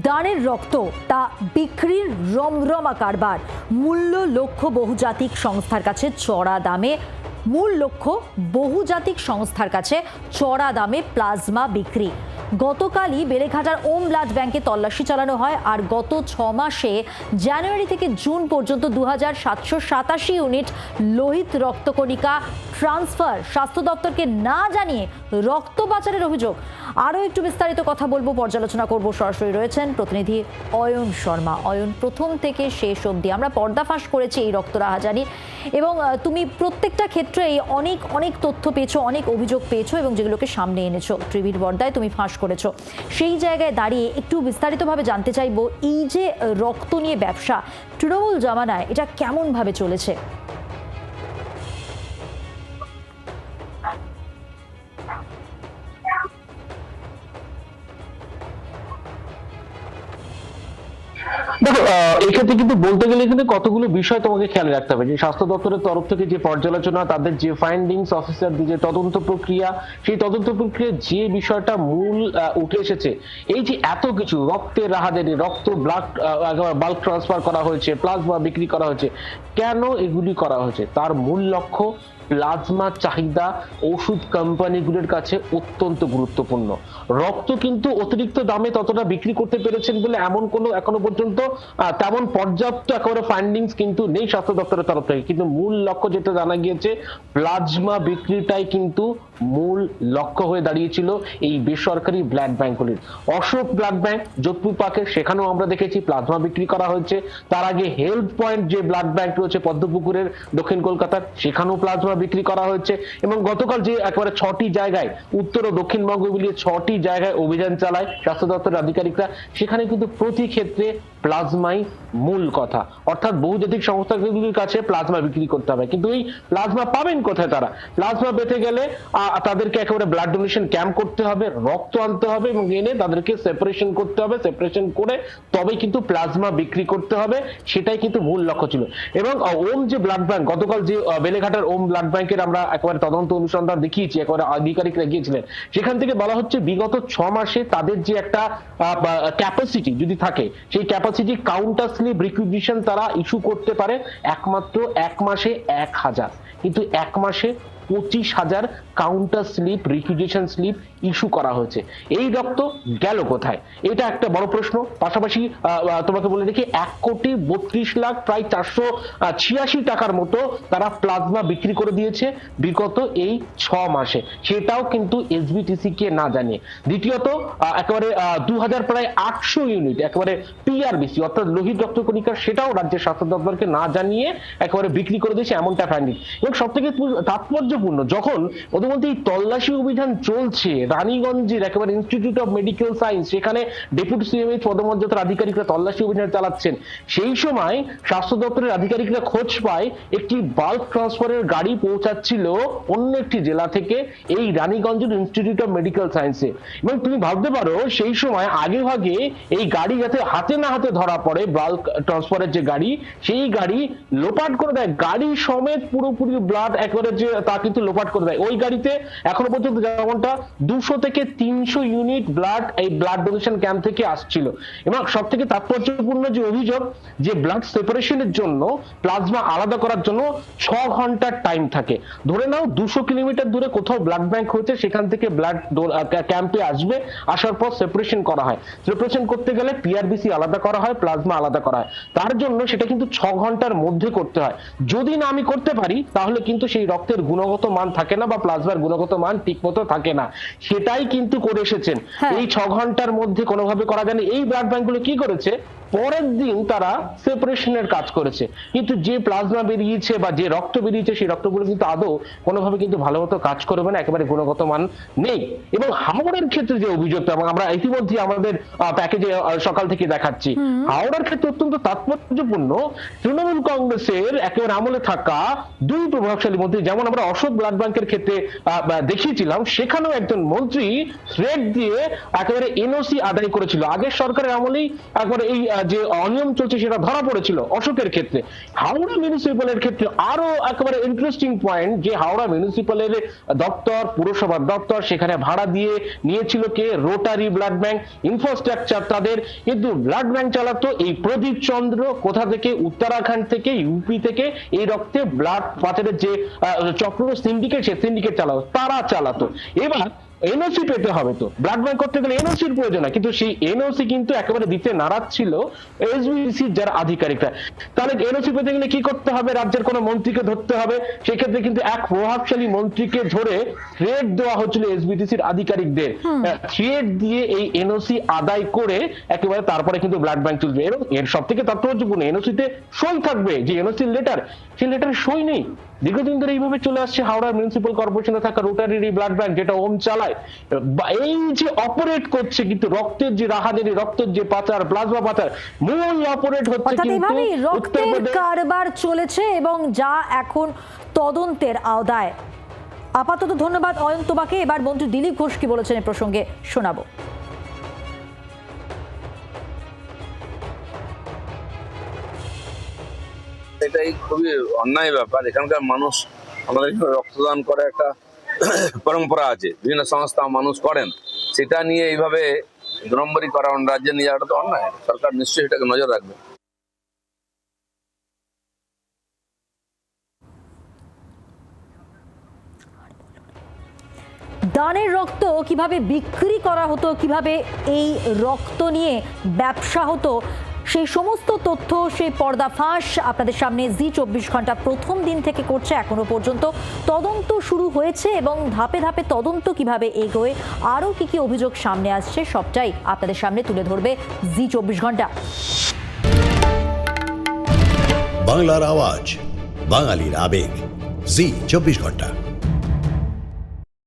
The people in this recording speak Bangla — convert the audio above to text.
দানের রক্ত তা বিক্রির রমরমা কারবার। মূল্য লক্ষ্য বহুজাতিক সংস্থার কাছে চড়া দামে চড়া দামে প্লাজমা বিক্রি। গতকালই বেলেঘাটার ওম ব্লাড ব্যাংকে তল্লাশি চালানো হয়। আর গত 6 মাসে জানুয়ারি থেকে জুন পর্যন্ত 2787 ইউনিট লোহিত রক্তকণিকা ট্রান্সফার। স্বাস্থ্য দপ্তরকে না জানিয়ে রক্ত পাচারের অভিযোগ। আরও একটু বিস্তারিত কথা বলবো, পর্যালোচনা করব। সরাসরি রয়েছেন প্রতিনিধি অয়ন শর্মা। অয়ন, প্রথম থেকে শেষ অবধি আমরা পর্দাফাঁস করেছি এই রক্ত রাহাজানি, এবং তুমি প্রত্যেকটা ক্ষেত্রেই অনেক অনেক তথ্য পেয়েছো, অনেক অভিযোগ পেয়েছো এবং যেগুলোকে সামনে এনেছো, টিভির পর্দায় তুমি ফাঁস করেছো। সেই জায়গায় দাঁড়িয়ে একটু বিস্তারিতভাবে জানতে চাইবো, এই যে রক্ত নিয়ে ব্যবসা তৃণমূল জামানায় এটা কেমনভাবে চলেছে? দেখো, এক্ষেত্রে কিন্তু বলতে গেলে এখানে কতগুলো বিষয় তোমাকে খেয়াল রাখতে হবে। যে স্বাস্থ্য দপ্তরের তরফ থেকে যে পর্যালোচনা, তাদের যে ফাইন্ডিংস, অফিসার যে তদন্ত প্রক্রিয়া, সেই তদন্ত প্রক্রিয়ায় যে বিষয়টা মূল উঠে এসেছে, এই যে এত কিছু রক্তের রাহাজানি, রক্ত ব্লাড বাল্ক ট্রান্সফার করা হয়েছে, প্লাজমা বিক্রি করা হয়েছে, কেন এগুলি করা হয়েছে, তার মূল লক্ষ্য প্লাজমা চাহিদা ওষুধ কোম্পানিগুলোর কাছে অত্যন্ত গুরুত্বপূর্ণ। রক্ত কিন্তু অতিরিক্ত দামে ততটা বিক্রি করতে পেরেছেন বলে এমন কোনো এখনো পর্যন্ত তেমন পর্যাপ্ত একেবারে ফাইন্ডিংস কিন্তু নেই স্বাস্থ্য দপ্তরের তরফ থেকে। কিন্তু মূল লক্ষ্য যেটা জানা গিয়েছে, প্লাজমা বিক্রিটাই কিন্তু মূল লক্ষ্য হয়ে দাঁড়িয়েছিল এই বেসরকারি ব্লাড ব্যাংকগুলির। অশোক ব্লাড ব্যাংক যোধপুর পার্কে, সেখানেও আমরা দেখেছি প্লাজমা বিক্রি করা হয়েছে। তার আগে হেলথ পয়েন্ট যে ব্লাড ব্যাংক রয়েছে পদ্মপুকুরের দক্ষিণ কলকাতার, সেখানেও প্লাজমা বিক্রি করা হয়েছে। এবং গতকাল যে একেবারে 6টি জায়গায়, উত্তর ও দক্ষিণবঙ্গ মিলিয়ে 6টি জায়গায় অভিযান চালায় স্বাস্থ্য দপ্তরের আধিকারিকরা, সেখানে কিন্তু প্রতি ক্ষেত্রে প্লাজমাই মূল কথা। অর্থাৎ বহুজাতিক সংস্থাগুলির কাছে প্লাজমা বিক্রি করতে হবে, কিন্তু এই প্লাজমা পাবেন কোথায়? তারা প্লাজমা পেতে গেলে তাদেরকে একেবারে ব্লাড ডোনেশন ক্যাম্প করতে হবে, রক্ত আনতে হবে এবং এনে তাদেরকে সেপারেশন করতে হবে। সেপারেশন করে তবেই কিন্তু প্লাজমা বিক্রি করতে হবে, সেটাই কিন্তু মূল লক্ষ্য ছিল। এবং ওম যে ব্লাড ব্যাংক, গতকাল যে বেলেঘাটার ওম ব্লাড ব্যাংকের আমরা একেবারে তদন্ত অনুসন্ধান দেখিয়েছি, একেবারে আধিকারিকরা গিয়েছিলেন, সেখান থেকে বলা হচ্ছে বিগত 6 মাসে তাদের যে একটা ক্যাপাসিটি যদি থাকে, সেই ক্যাপাসিটি কাউন্টার স্লিপ রিকুইজিশন তারা ইস্যু করতে পারে একমাত্র 1 মাসে 1000, কিন্তু 1 মাসে 25,000 counter slip requisition slip issue করা হয়েছে। এই রক্ত গেল কোথায়? এটা একটা বড় প্রশ্ন। পাশাপাশি তোমাকে বলে দেখি, 1,32,00,000 প্রায় 486 টাকার মতো তারা প্লাজমা বিক্রি করে দিয়েছে বিগত এই 6 মাসে, সেটাও কিন্তু এসবিটিসি কে না জানিয়ে। দ্বিতীয়ত একেবারে 2000 প্রায় 800 ইউনিট একেবারে পিআরবিসি অর্থাৎ লোহিত রক্তকণিকা, সেটাও রাজ্যের স্বাস্থ্য দপ্তরকে না জানিয়ে একেবারে বিক্রি করে দিয়েছে, এমনটা ফাইন্ডিং। এবং সব থেকে তাৎপর্যপূর্ণ, যখন ওদের মধ্যে এই তল্লাশি অভিযান চলছে রানীগঞ্জের একেবারে ইনস্টিটিউট অফ মেডিকেল সায়েন্স, সেখানে ডেপুটি সিএমএইচ পদমর্যাদার আধিকারিকরা তল্লাশি অভিযান চালাচ্ছেন, সেই সময় স্বাস্থ্য দপ্তরের আধিকারিকরা খোঁজ পায় একটি বাল্ক ট্রান্সফারের গাড়ি পৌঁছাচ্ছিল অন্য একটি জেলা থেকে এই রানীগঞ্জের ইনস্টিটিউট অফ মেডিকেল সায়েন্সে। এবং তুমি ভাবতে পারো, সেই সময় আগে ভাগে এই গাড়ি যাতে হাতে না হাতে ধরা পড়ে, বাল্ক ট্রান্সফারের যে গাড়ি, সেই গাড়ি লোপাট করে দেয়, গাড়ি সমেত পুরোপুরি ব্লাড একেবারে যে তা কিন্তু লোপাট করে দেয়। ওই গাড়িতে এখনো পর্যন্ত যেমনটা 200 থেকে 300 ইউনিট ব্লাড এই ব্লাড ডোনেশন ক্যাম্প থেকে আসছিল। এবং সব থেকে তাৎপর্যপূর্ণ যে অভিযোগ, যে ব্লাড সেপারেশনের জন্য, প্লাজমা আলাদা করার জন্য 6 ঘন্টার টাইম থাকে। ধরে নাও 200 কিলোমিটার দূরে কোথাও ব্লাড ব্যাংক হয়েছে, সেখান থেকে ব্লাড ক্যাম্পে আসবে, আসার পর সেপারেশন করা হয়। সেপারেশন করতে গেলে পিআরবিসি আলাদা করা হয়, প্লাজমা আলাদা করা হয়, তার জন্য সেটা কিন্তু 6 ঘন্টার মধ্যে করতে হয়। যদি না আমি করতে পারি, তাহলে কিন্তু সেই রক্তের গুণগত মান থাকে না বা প্লাজমার গুণগত মান ঠিক মতো থাকে না। সেটাই কিন্তু করে এসেছেন। এই 6 ঘন্টার মধ্যে কোনোভাবে করা যায়নি। এই ব্লাড ব্যাংকগুলো কি করেছে, পরের দিন তারা সেপারেশনের কাজ করেছে, কিন্তু যে প্লাজমা বেরিয়েছে বা যে রক্ত বেরিয়েছে, সেই রক্তগুলো কিন্তু আদৌ কোনোভাবে কিন্তু ভালো মতো কাজ করবে না, একেবারে গুণগত মান নেই। এবং হাওড়ার ক্ষেত্রে যে অভিযোগটা, এবং আমরা ইতিমধ্যে আমাদের প্যাকেজে সকাল থেকে দেখাচ্ছি, হাওড়ার ক্ষেত্রে অত্যন্ত তাৎপর্যপূর্ণ। তৃণমূল কংগ্রেসের একেবারে আমলে থাকা দুই প্রভাবশালী মন্ত্রী, যেমন আমরা অশোক ব্লাড ব্যাংকের ক্ষেত্রে দেখিয়েছিলাম, সেখানেও একজন মন্ত্রী থ্রেড দিয়ে একেবারে এনওসি আদায় করেছিল। আগের সরকারের আমলেই একবারে এই যে অনিয়ম চলছে সেটা ধরা পড়েছিল অশোকের ক্ষেত্রে। হাওড়া মিউনিসিপ্যালের ক্ষেত্রে আরো একেবারে ইন্টারেস্টিং পয়েন্ট, যে হাওড়া মিউনিসিপ্যালের দপ্তর, পুরসভার দপ্তর, সেখানে ভাড়া দিয়ে নিয়েছিল কে? Rotary blood bank. ইনফ্রাস্ট্রাকচার তাদের, কিন্তু ব্লাড ব্যাংক চালাতো এই প্রদীপ চন্দ্র, কোথা থেকে? উত্তরাখণ্ড থেকে, ইউপি থেকে। এই রক্তে ব্লাড পাচারের যে চক্র সিন্ডিকেট, সে সিন্ডিকেট তারা চালাতো। এবার এনওসি পেতে হবে, তো ব্লাড ব্যাংক করতে গেলে এনওসির প্রয়োজন হয়, কিন্তু সেই এনওসি কিন্তু একেবারে দিতে নারাজ ছিল এসবিসির যারা আধিকারিকরা। তাহলে এনওসি পেতে গেলে কি করতে হবে? রাজ্যের কোনো মন্ত্রীকে ধরতে হবে। সেক্ষেত্রে কিন্তু এক প্রভাবশালী মন্ত্রীকে ধরে থ্রেড দেওয়া হচ্ছিল এসবিটিসির আধিকারিকদের। থ্রেড দিয়ে এই এনওসি আদায় করে একেবারে তারপরে কিন্তু ব্লাড ব্যাংক চলবে। এবং এর সব থেকে তাৎপর্যপূর্ণ, এনওসিতে সই থাকবে, যে এনওসির লেটার, সেই লেটারে সই নেই। দীর্ঘদিন ধরে এইভাবে চলে আসছে হাওড়া মিউনিসিপ্যাল কর্পোরেশনে থাকা রোটারি ব্লাড ব্যাংক, যেটা ওম চালায়। এই যে অপারেট করছে, কিন্তু রক্তের যে রাহাজানি, রক্তের যে পাচার, প্লাজমা পাচার, মূল অপারেট হচ্ছে অর্থাৎ কিন্তু এইভাবেই রক্তের উত্তরপ্রদেশ। কারবার চলেছে এবং যা এখন তদন্তের আওতায়। আপাতত ধন্যবাদ অয়ন তোমাকে। এবার মন্ত্রী দিলীপ ঘোষ কি বলেছেন এ প্রসঙ্গে শোনাবো। এটাই খুবই অন্যায় ব্যাপার। এখানকার মানুষ আমাদের রক্তদান করে একটা পরম্পরা আছে, বিভিন্ন সংস্থা মানুষ করেন, সেটা নিয়ে এইভাবে 2 নম্বরই করা রাজ্যে নিয়ে যাওয়াটা তো অন্যায়। সরকার নিশ্চয়ই এটাকে নজর রাখবে। দানের রক্ত কিভাবে বিক্রি করা হতো, কিভাবে এই রক্ত নিয়ে ব্যবসা হতো, সেই সমস্ত তথ্য, সেই পর্দাফাঁস আপনাদের সামনে জি24 ঘন্টা প্রথম দিন থেকে করছে। এখনো পর্যন্ত তদন্ত শুরু হয়েছে এবং ধাপে ধাপে তদন্ত কিভাবে এগোয়, আরও কি কি অভিযোগ সামনে আসছে, সবটাই আপনাদের সামনে তুলে ধরবে জি24 ঘন্টা। বাংলার আওয়াজ, বাঙালির আবেগ, জি24 ঘন্টা।